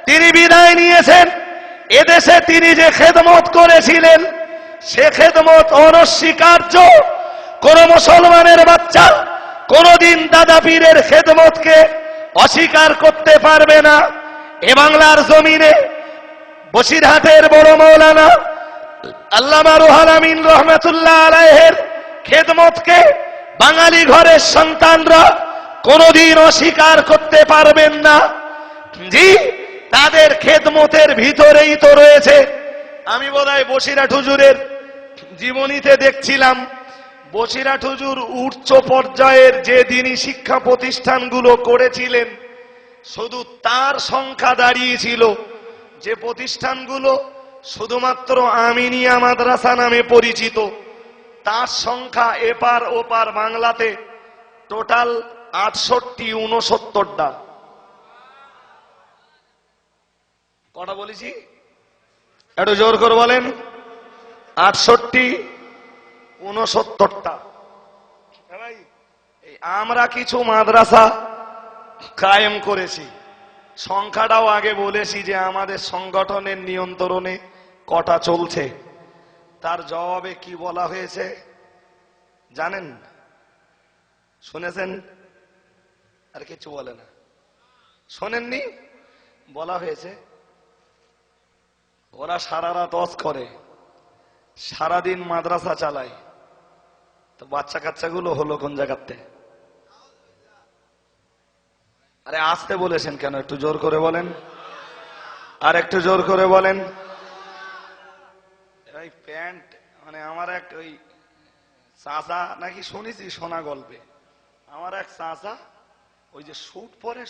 তিনি বিদায় নিয়েছেন। এদেশে তিনি যে খেদমত করেছিলেন সে খেদমত অনস্বীকার্য। কোন মুসলমানের বাচ্চা কোনদিন দাদা পীরের খেদমতকে অস্বীকার করতে পারবে না। এ বাংলার জমিনে বসিরহাটের বড় মৌলানা আল্লামা রুহুল আমিন রহমাতুল্লাহ আলাইহির খেদমতকে বাঙালি ঘরের সন্তানরা কোনদিন অস্বীকার করতে পারবেন না। জি, তাদের খেদমতের ভিতরেই তো রয়েছে। আমি বোধহয় বসিরহাট হুজুরের জীবনীতে দেখছিলাম, বসিরহাট হুজুর উচ্চ পর্যায়ের যে দিনী শিক্ষা প্রতিষ্ঠানগুলো করেছিলেন, শুধু তার সংখ্যা দাঁড়িয়েছিল যে প্রতিষ্ঠানগুলো শুধুমাত্র আমিনিয়া মাদ্রাসা নামে পরিচিত, তার সংখ্যা এপার ওপার বাংলাতে টোটাল 68-69টা। কটা বলেছি? একটু জোর করে বলেন। 68-69টা। আমরা কিছু মাদ্রাসা কায়েম করেছি, সংখ্যাটাও আগে বলেছি যে আমাদের সংগঠনের নিয়ন্ত্রণে কটা চলছে। তার জবাবে কি বলা হয়েছে জানেন? শুনেছেন? আর কিছু বলে না, শোনেননি? বলা হয়েছে ওরা সারা রাত ওয়াজ করে, সারাদিন মাদ্রাসা চালায়, তো বাচ্চা কাচ্চাগুলো হলো কোন জায়গাতে? আরে আসতে বলেছেন কেন? একটু জোর করে বলেন, আর একটু জোর করে বলেন। ওই প্যান্ট মানে আমার এক ওই চাচা নাকি শুনেছি শোনা গল্পে, আমার এক চাচা ওই যে স্যুট পরে,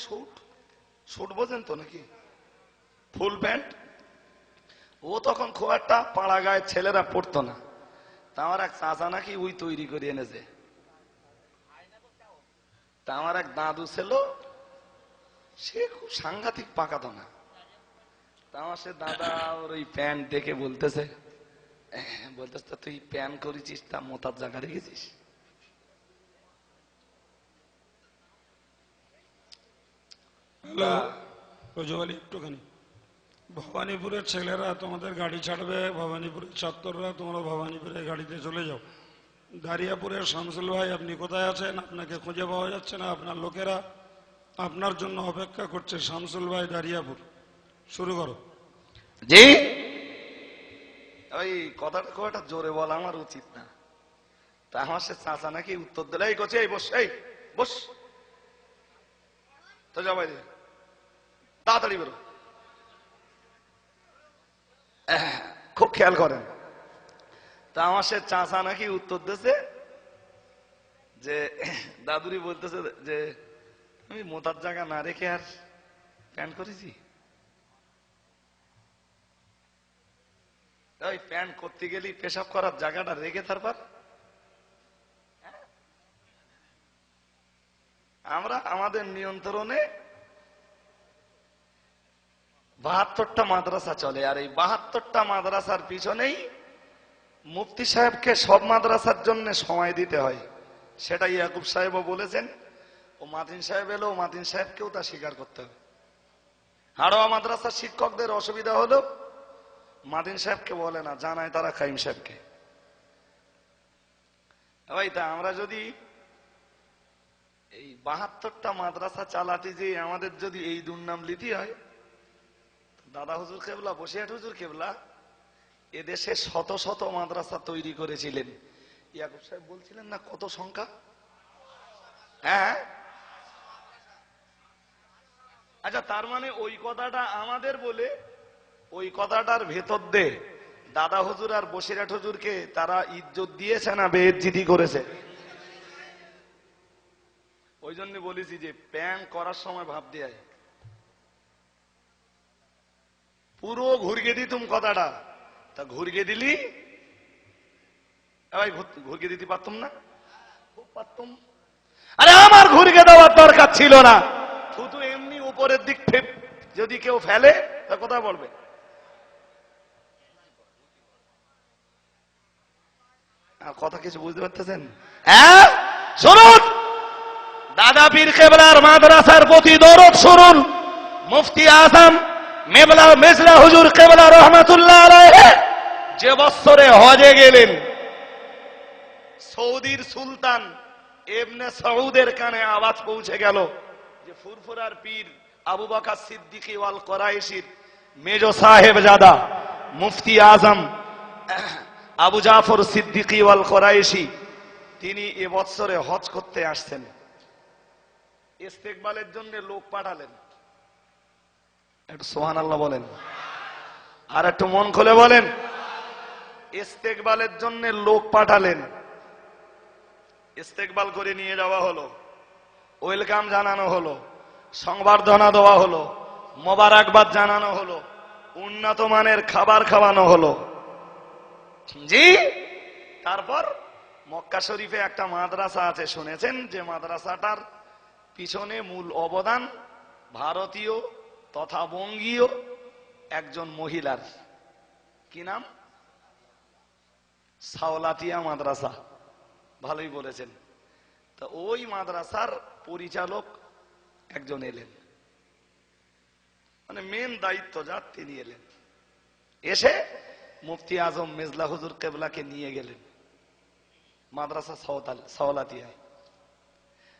স্যুট বোঝেন তো নাকি, ফুল প্যান্ট, ও তখন খুব একটা পাড়া গায়ের ছেলেরা পড়তো না, তা আমার এক চাচা নাকি ওই তৈরি করে এনেছে। তা আমার এক দাদু ছিল, সে খুব সাংঘাতিক পাকাতো না, তা আমার সে দাদা ওর ওই প্যান্ট দেখে বলতেছে তুই প্যান্ট করেছিস তা মোতার জায়গা রেখেছিস। হ্যালো রজব আলী, একটুখানি ভবানীপুরের ছেলেরা তোমাদের গাড়ি ছাড়বে, ভবানীপুরের ছাত্ররা তোমরা ভবানীপুরের গাড়িতে চলে যাও। দারিয়াপুরের শামসুল ভাই, আপনি কোথায় আছেন? আপনাকে খুঁজে পাওয়া যাচ্ছে না। আপনার লোকেরা আপনার জন্য অপেক্ষা করছে। শামসুল ভাই, দারিয়াপুর, শুরু করো। জি, ওই কথাটা খুব একটা জোরে বলা আমার উচিত না। তা আমার সে চাচা নাকি উত্তর দিলে, এই করছে, এই বস, এই বস, তো যাও বাইরে, তাড়াতাড়ি বেরো। খুব খেয়াল করেন। তা আমার সে চাচা নাকি উত্তর দিয়েছে যে দাদুরি বলতেছে যে আমি মোতার জায়গা না রেখে আর প্যান্ট করেছি। ওই প্যান্ট করতে গেলি পেশাব করার জায়গাটা রেখে তারপর আমরা আমাদের নিয়ন্ত্রণে 72টা মাদ্রাসা চলে, আর এই 72টা মাদ্রাসার পিছনেই মুফতি সাহেবকে সব মাদ্রাসার জন্য সময় দিতে হয়। সেটা ইয়াকুব সাহেবও বলেছেন। ও মাতিন সাহেব এলো, মাতিন সাহেবকেও তা স্বীকার করতে হবে। হাড়োয়া মাদ্রাসার শিক্ষকদের অসুবিধা হলো মাদিন সাহেবকে বলে না, জানায় তারা কাইম সাহেবকে। ভাই, তা আমরা যদি এই 72টা মাদ্রাসা চালাতে যে আমাদের যদি এই দুর্নাম লিতি হয়, দাদা হুজুর কেবলা, বসিরহাট হুজুর কেবলা এদেশে শত শত মাদ্রাসা তৈরি করেছিলেন। ইয়াকুব সাহেব বলছিলেন না কত সংখ্যা? হ্যাঁ, আচ্ছা, তার মানে ওই কথাটা আমাদের বলে ওই কথাটার ভেতর দে দাদা হুজুর আর বসিরহাট হুজুরকে তারা ইজ্জত দিয়েছে না বেইজ্জতি করেছে? ওই জন্য বলেছি যে প্যান করার সময় ভাব দিয়ে পুরো ঘুরিয়ে দিতুম কথাটা। তা ঘুরিয়ে দিলি ভাই, ঘুরিয়ে দিতে পারতুম না? খুব পারতুম। আরে আমার ঘুরিয়ে দেওয়ার দরকার ছিল না। শুধু এমনি উপরের দিক যদি কেউ ফেলে তা কোথায় পড়বে? কথা কিছু বুঝতে পারতেছেন? হ্যাঁ, শুনুন, দাদা পীর কেবলার মাদ্রাসার প্রতি দরদ শুনুন। মুফতি আজম মেজলা হুজুর কেবলা রহমাতুল্লাহ আলাইহি যে বছরে হজে গেলেন, সৌদির সুলতান ইবনে সৌদের কানে আওয়াজ পৌঁছে গেল যে ফুরফুরার পীর আবু বকর সিদ্দিকী ওয়াল কুরাইশির মেজো সাহেবজাদা মুফতি আজম আবু জাফর সিদ্দিকী ওয়াল কুরাইশি তিনি এ বছরে হজ করতে আসছেন। ইস্তেকবালের জন্য লোক পাঠালেন। একটু সুবহানাল্লাহ বলেন, আর একটু মন খুলে বলেন। ইস্তেকবালের জন্য লোক পাঠালেন। ইস্তেকবাল করে নিয়ে যাওয়া হলো, ওয়েলকাম জানানো হলো, সংবর্ধনা দেওয়া হলো, মোবারকবাদ জানানো হলো, উন্নত মানের খাবার খাওয়ানো হলো। জি, তারপর মক্কা শরীফে একটা মাদ্রাসা আছে, শুনেছেন যে মাদ্রাসাটার পিছনে মূল অবদান ভারতীয় তথা বঙ্গীয় একজন মহিলার। কি নাম? সাওলাতিয়া মাদ্রাসা। ভালোই বলেছেন। তা ওই মাদ্রাসার পরিচালক একজন এলেন, মানে মেন দায়িত্ব যার তিনি এলেন। এসে মুফতি আজম মেজলা হুজুর কেবলাকে নিয়ে গেলেন মাদ্রাসা সাওলাতিয়ায়।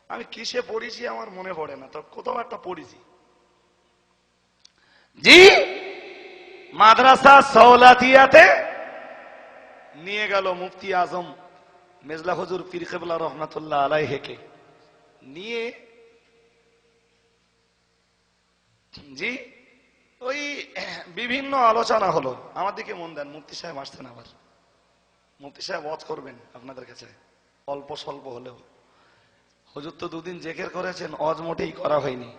আমি কিসে পড়েছি আমার মনে পড়ে না, তো কোথাও একটা পড়েছি। জি, মাদ্রাসা সাওলাতিয়াতে নিয়ে গেল মুফতি আজম মেজলা হুজুর পীর কেবলা রহমাতুল্লাহ আলাইহিকে নিয়ে। জি, ওই বিভিন্ন আলোচনা হলো। আমার দিকে মন দেন, মুফতি সাহেব আসছেন। আবার মুফতি সাহেব ওয়াজ করবেন আপনাদের কাছে, অল্প স্বল্প হলেও। হুজুর তো দুদিন জেকের করেছেন, ওয়াজ মোটেই করা হয়নি।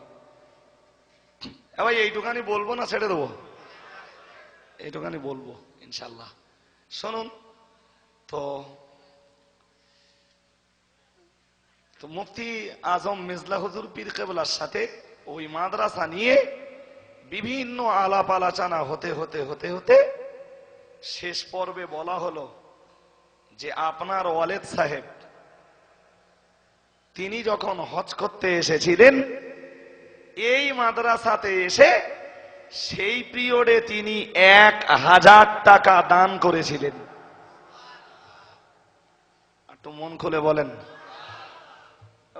ভাই, এইটুখানি বলবো না ছেড়ে দেবো? এইটুখানি বলবো ইনশাল্লাহ। শুনুন তো, মুফতি আজম মেজলা হুজুর পীর কেবলার সাথে ওই মাদ্রাসা নিয়ে বিভিন্ন আলাপ আলোচনা হতে হতে হতে হতে শেষ পর্বে বলা হলো যে আপনার ওয়ালেদ সাহেব তিনি যখন হজ করতে এসেছিলেন এই মাদ্রাসাতে এসে সেই পিরিয়ডে তিনি 1000 টাকা দান করেছিলেন। একটু মন খুলে বলেন,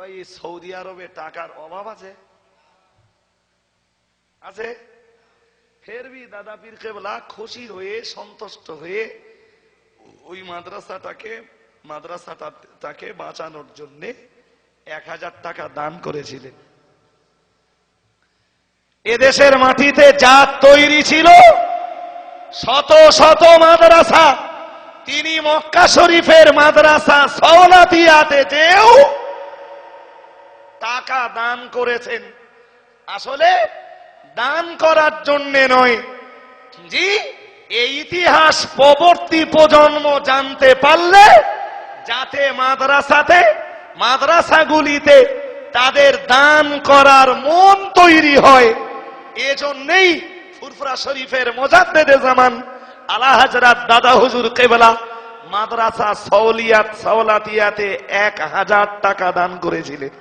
ওই সৌদি আরবে টাকার অভাব আছে? আছে? ফের ভি দাদা পীর কেবলা খুশি হয়ে সন্তুষ্ট হয়ে ওই মাদ্রাসাটাকে বাঁচানোর জন্য 1000 টাকা দান করেছিলেন। এদেশের মাটিতে যা তৈরি ছিল শত শত মাদ্রাসা, তিনি মক্কা শরীফের মাদ্রাসা সাওলাতিয়াতে যেও টাকা দান করেছেন। আসলে দান করার জন্য নয়, জি, এই ইতিহাস পরবর্তী প্রজন্ম জানতে পারলে যাতে মাদ্রাসাগুলিতে তাদের দান করার মন তৈরি হয়, এজন্যই ফুরফুরা শরীফের মুজাদ্দেদে জামান আলা হযরত দাদা হুজুর কেবলা মাদ্রাসা সাওলাতিয়াতে 1000 টাকা দান করেছিলেন।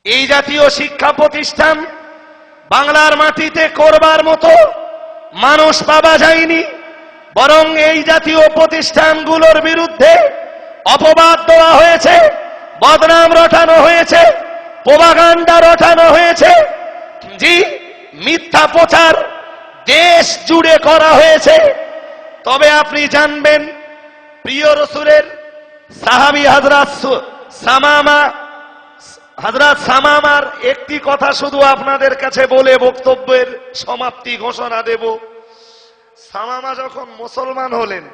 এই জাতীয় শিক্ষা প্রতিষ্ঠান বাংলার মাটিতে করবার মতো মানুষ পাওয়া যায়নি, বরং এই জাতীয় প্রতিষ্ঠানগুলোর বিরুদ্ধে অপবাদ দেওয়া হয়েছে, বদনাম রটানো হয়েছে, প্রোপাগান্ডা রটানো হয়েছে, জি, মিথ্যা প্রচার দেশ জুড়ে করা হয়েছে। তবে আপনি জানবেন, প্রিয় রাসূলের সাহাবী হযরত সামামার একটি কথা শুধু আপনাদের কাছে বলে বক্তব্যের সমাপ্তি ঘোষণা দেব। সামামা যখন মুসলমান হলেন,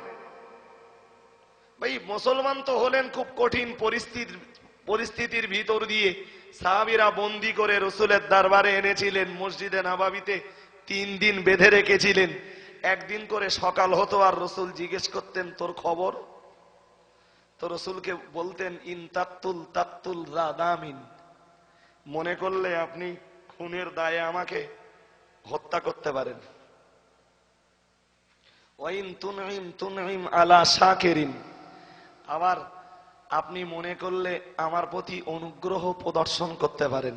ভাই মুসলমান তো হলেন খুব কঠিন পরিস্থিতির ভিতর দিয়ে, সাহাবীরা বন্দী করে রসুলের দরবারে এনেছিলেন, মসজিদে নববীতে 3 দিন বেঁধে রেখেছিলেন। একদিন করে সকাল হতো আর রসুল জিজ্ঞেস করতেন তোর খবর, তো রসুলকে বলতেন ইন তাকতুল রাদামিন, মনে করলে আপনি খুনের দায়ে আমাকে হত্যা করতে পারেন। ওয়াইন তুনঈম আলা শাকিরিন, আবার আপনি মনে করলে আমার প্রতি অনুগ্রহ প্রদর্শন করতে পারেন।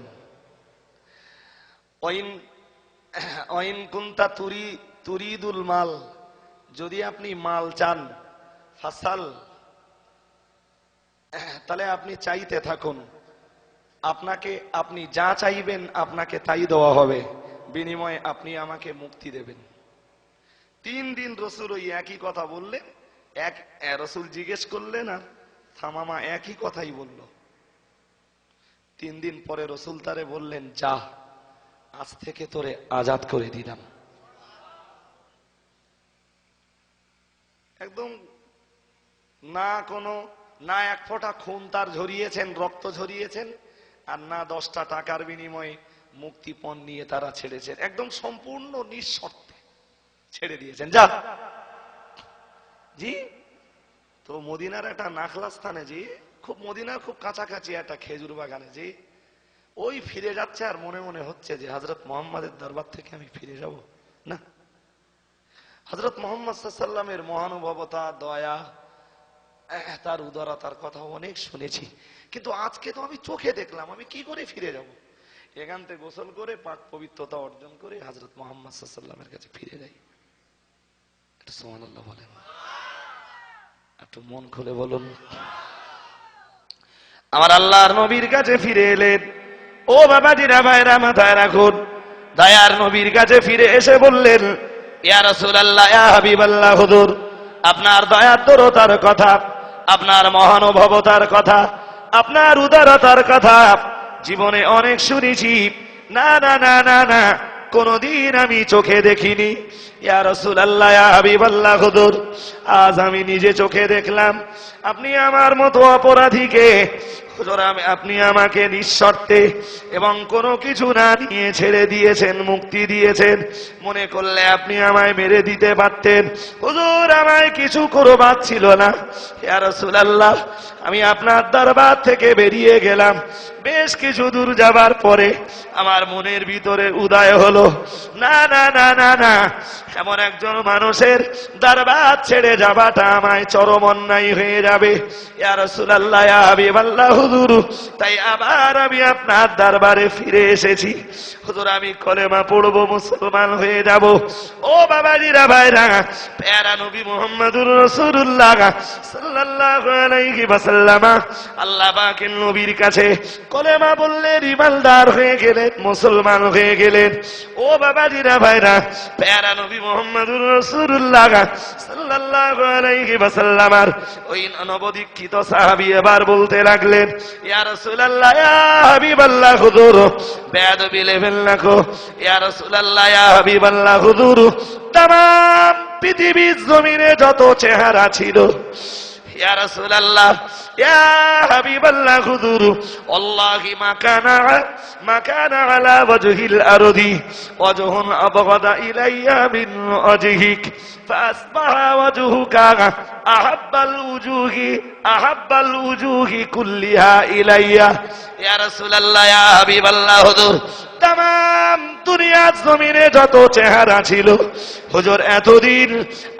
ওয়াইন কুনতা তুরিদুল মাল, যদি আপনি মাল চান, ফাসাল, তাহলে আপনি চাইতে থাকুন, আপনি যা চাইবেন আপনাকে তাই দেওয়া হবে, বিনিময়ে আপনি আমাকে মুক্তি দেবেন। 3 দিন রসুল ওই একই কথা বললেন, রসুল জিজ্ঞেস করলেন আর সামামা একই কথাই বলল। 3 দিন পরে রসুল তারে বললেন যা, আজ থেকে তোরে আজাদ করে দিলাম। একদম না এক ফোঁটা খুন তার ঝরিয়েছেন, রক্ত ঝরিয়েছেন, আর না 10টা টাকার বিনিময়ে মুক্তিপণ নিয়ে তারা ছেড়েছেন, একদম সম্পূর্ণ নিঃশর্তে ছেড়ে দিয়েছেন। যা জি, তো মদিনার একটা নাখলা স্থানে, জি, মদিনার খুব কাছাকাছি একটা খেজুর বাগানে, জি, ওই ফিরে যাচ্ছে আর মনে মনে হচ্ছে যে হযরত মুহাম্মাদের দরবার থেকে আমি ফিরে যাব না। হযরত মুহাম্মদ সাল্লাল্লাহু আলাইহি ওয়াসাল্লামের মহানুভবতা, দয়া, তার উদারতার কথা অনেক শুনেছি, কিন্তু আজকে তো আমি চোখে দেখলাম, আমি কি করে ফিরে যাব? এখান থেকে গোসল করে পাক পবিত্রতা অর্জন করে হযরত মুহাম্মদ সাল্লাল্লাহু আলাইহি ওয়াসাল্লামের কাছে ফিরে যাই। একটু সুবহানাল্লাহ বলেন, একটু মন খুলে বলুন। আমার আল্লাহর নবীর কাছে ফিরে এলেন। ও বাবাজিরা, ভাইরা, মাথায় রাখুন, দয়ার নবীর কাছে ফিরে এসে বললেন ইয়া রাসূলুল্লাহ, ইয়া হাবিবাল্লাহ, হুজুর, আপনার দয়ার দরতার কথা, আপনার মহানুভবতার কথা, আপনার উদারতার কথা জীবনে অনেক শুনেছি, না না না না না, কোনদিন আমি চোখে দেখিনি। ইয়া রাসূলুল্লাহ, ইয়া হাবিবাল্লাহ, হুজুর, আজ আমি নিজে চোখে দেখলাম আপনি আমার মতো অপরাধীকে, হুজুর, আপনি আমাকে নিঃশর্তে এবং কোনো কিছু না নিয়ে ছেড়ে দিয়েছেন, মুক্তি দিয়েছেন। মনে করলে আপনি আমায় মেরে দিতে পারতেন, হুজুর, আমায় কিছু করবার ছিল না। ইয়া রাসূলুল্লাহ, আমি আপনার দরবার থেকে বেরিয়ে গেলাম, বেশ কিছু দূর যাবার পরে আমার মনের ভিতরে উদয় হলো, না না না না না, এমন একজন মানুষের দরবার ছেড়ে যাবাটা আমায় চরম অন্যায় হয়ে যাবে। ইয়া রাসূলুল্লাহ, ইয়া হাবিবাল্লাহ, হুজুর, তাই আবার আমি আপনার দরবারে ফিরে এসেছি। হুজুর, আমি কলেমা পড়বো, মুসলমান হয়ে যাব। ও বাবাজিরা, ভাইরা, প্যারা নবী মুহাম্মদুর রাসূলুল্লাহ সাল্লাল্লাহু আলাইহি ওয়াসাল্লাম আল্লাহ পাকের নবীর কাছে কলেমা বললেন, ইমানদার হয়ে গেলেন, মুসলমান হয়ে গেলেন। ও বাবাজিরা, ভাইরা, প্যারা নবী মুহাম্মদুর রাসূলুল্লাহ সাল্লাল্লাহু আলাইহি ওয়াসাল্লাম ওই নবদীক্ষিত সাহাবী এবার বলতে লাগলেন, ইয়া রাসূলুল্লাহ, ইয়া হাবিবাল্লাহ হুজুর, বেয়াদবি লেভেল রাখো। ইয়া রাসূলুল্লাহ, ইয়া হাবিবাল্লাহ হুজুর, তামাম পৃথিবীর জমিনে যত চেহারা ছিল, ইয়া রাসূলুল্লাহ, ইয়া হাবিবাল্লাহ হুজুর, আল্লাহি মা কানা আলা ওয়াজহিল আরদি ওয়াজহুন আবগাদা ইলাইয়া মিন ওয়াজহিক ফাসবাহা ওয়াজহুকা আহাব্বাল উজুহি কুল্লিহা ইলাইয়া। ইয়া রাসূলুল্লাহ, ইয়া হাবিবাল্লাহ হুজুর, তামাম দুনিয়ার জমিনে যত চেহারা ছিল হুজুর, এতদিন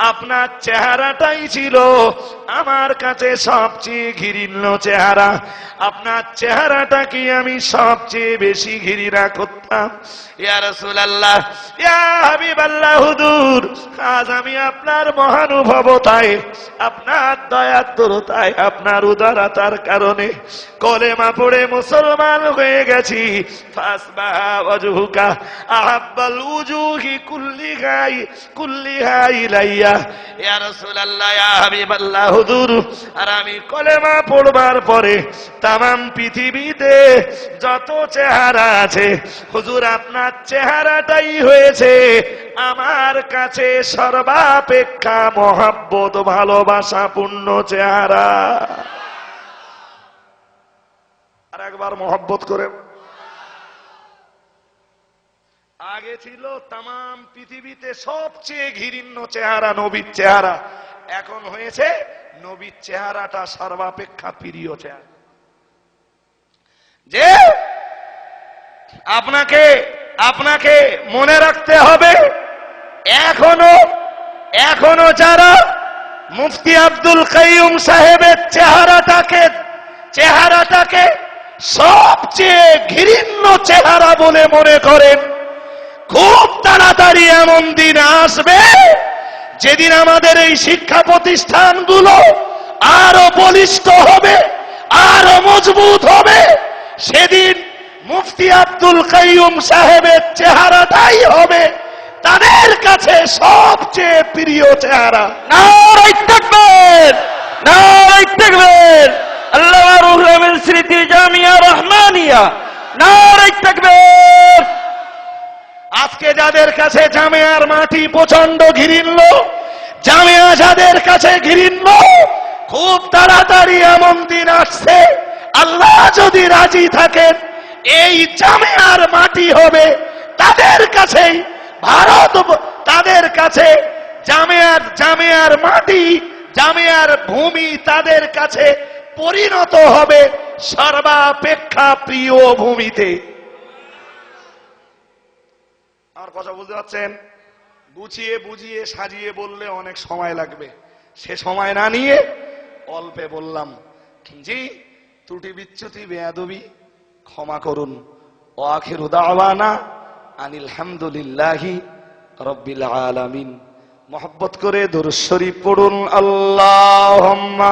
আপনার চেহারাটাই ছিল আমার কাছে সবচেয়ে ঘৃণ্য চেহারা। আপনার চেহারাটাকে আমি সবচেয়ে বেশি ঘৃণা করতাম। ইয়া রাসূলুল্লাহ, ইয়া হাবিবাল্লাহ হুজুর, আজ আমি আপনার মহানুভবতায়, আপনার দয়াদ্রতায়, আপনার উদারতার কারণে কলেমা পড়ে মুসলমান হয়ে গেছি। ফাসবাহা ওয়াজহুকা আহাব্বাল উজুহি কুল্লিহা ইলাইয়া। ইয়া রাসূলুল্লাহ, ইয়া হাবিবাল্লাহ হুজুর, আর আমি কলেমা পড়বার পরে তামাম পৃথিবীতে যত চেহারা আছে হুজুর, আপনার চেহারাটাই হয়েছে আমার কাছে সর্বাপেক্ষা মহব্বত, ভালোবাসা পূর্ণ চেহারা। আর একবার মহব্বত করে। আগে ছিল তামাম পৃথিবীতে সবচেয়ে ঘৃণ্য চেহারা নবীর চেহারা, এখন হয়েছে নবীর চেহারাটা সর্বাপেক্ষা প্রিয় চেহারা। যে আপনাকে মনে রাখতে হবে, এখনো যারা মুফতি আব্দুল কাইয়ুম সাহেবের চেহারাটাকে সবচেয়ে ঘৃণ্য চেহারা বলে মনে করেন, খুব তাড়াতাড়ি এমন দিন আসবে যেদিন আমাদের এই শিক্ষা প্রতিষ্ঠানগুলো আরো বলিষ্ঠ হবে, আরো মজবুত হবে। সেদিন মুফতি আব্দুল কাইয়ুম সাহেবের চেহারাটাই হবে তাদের কাছে সবচেয়ে প্রিয় চেহারা। নারায়ে তাকবীর, নারায়ে তাকবীর। আল্লামা রুহুল আমিন স্মৃতি জামিয়া রহমানিয়া, নারায়ে তাকবীর। আজকে যাদের কাছে জামিয়ার মাটি প্রচন্ড ঘৃণ্য, জামিয়া যাদের কাছে ঘৃণ্য, খুব তাড়াতাড়ি এমন দিন আসছে, আল্লাহ যদি রাজি থাকেন, এই জামিয়ার মাটি হবে তাদের কাছেই ভারত, তাদের কাছে জামিয়ার মাটি, জামিয়ার ভূমি তাদের কাছে পরিণত হবে সর্বাপেক্ষা প্রিয় ভূমিতে। আমার কথা বুঝতে পারছেন? গুছিয়ে বুঝিয়ে সাজিয়ে বললে অনেক সময় লাগবে, সে সময় না নিয়ে অল্পে বললাম। জি, ত্রুটি বিচ্যুতি বেয়াদবি ক্ষমা করুন। ও আখিরু দাওয়ানা আনিল হামদুলিল্লাহি রাব্বিল আলামিন। মহব্বত করে দুরূদ শরীফ পড়ুন। আল্লাহুম্মা